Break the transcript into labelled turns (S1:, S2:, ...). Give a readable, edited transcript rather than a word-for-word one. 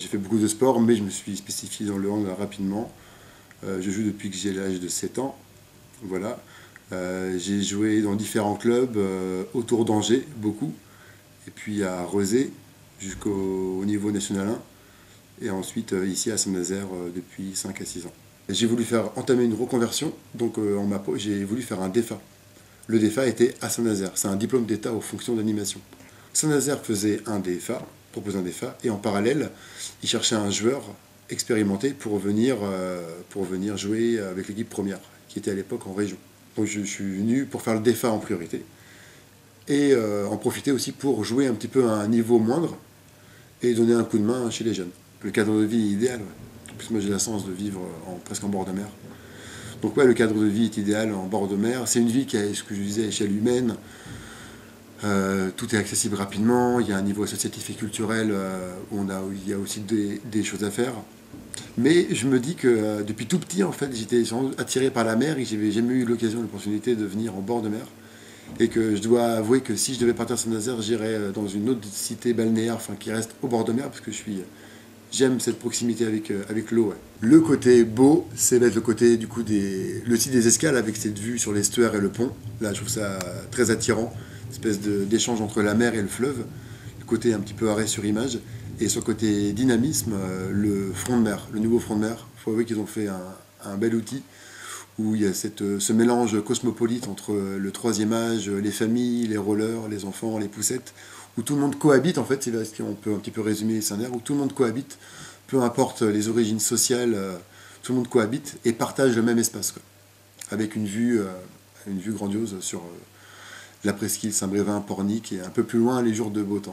S1: J'ai fait beaucoup de sport, mais je me suis spécifié dans le hand rapidement. Je joue depuis que j'ai l'âge de 7 ans. Voilà. J'ai joué dans différents clubs, autour d'Angers, beaucoup, et puis à Rezé, jusqu'au niveau national 1, et ensuite ici à Saint-Nazaire depuis 5 à 6 ans. J'ai voulu entamer une reconversion, donc j'ai voulu faire un DEFA. Le DEFA était à Saint-Nazaire, c'est un diplôme d'État aux fonctions d'animation. Saint-Nazaire faisait un DEFA, proposait un DEFA, et en parallèle, il cherchait un joueur expérimenté pour venir jouer avec l'équipe première, qui était à l'époque en région. Donc je suis venu pour faire le DEFA en priorité, et en profiter aussi pour jouer un petit peu à un niveau moindre, et donner un coup de main chez les jeunes. Le cadre de vie est idéal, ouais. En plus, moi j'ai la chance de vivre presque en bord de mer. Donc ouais, le cadre de vie est idéal en bord de mer. C'est une vie qui a, ce que je disais, à échelle humaine. Tout est accessible rapidement. Il y a un niveau associatif et culturel où il y a aussi des choses à faire. Mais je me dis que depuis tout petit, en fait, j'étais attiré par la mer et que j'avais jamais eu l'occasion, l'opportunité de venir en bord de mer. Et que je dois avouer que si je devais partir à Saint-Nazaire, j'irais dans une autre cité balnéaire, enfin qui reste au bord de mer, parce que j'aime cette proximité avec l'eau. Ouais. Le côté beau, c'est le côté du coup le site des escales avec cette vue sur l'estuaire et le pont. Là, je trouve ça très attirant, une espèce d'échange entre la mer et le fleuve. Le côté un petit peu arrêt sur image. Et sur le côté dynamisme, le front de mer, le nouveau front de mer. Il faut avouer qu'ils ont fait un bel outil où il y a ce mélange cosmopolite entre le troisième âge, les familles, les rollers, les enfants, les poussettes, où tout le monde cohabite, en fait, c'est là qu'on peut un petit peu résumer Saint-Nazaire, où tout le monde cohabite, peu importe les origines sociales, tout le monde cohabite et partage le même espace, quoi, avec une vue grandiose sur la presqu'île Saint-Brévin, Pornic, et un peu plus loin les jours de beau temps.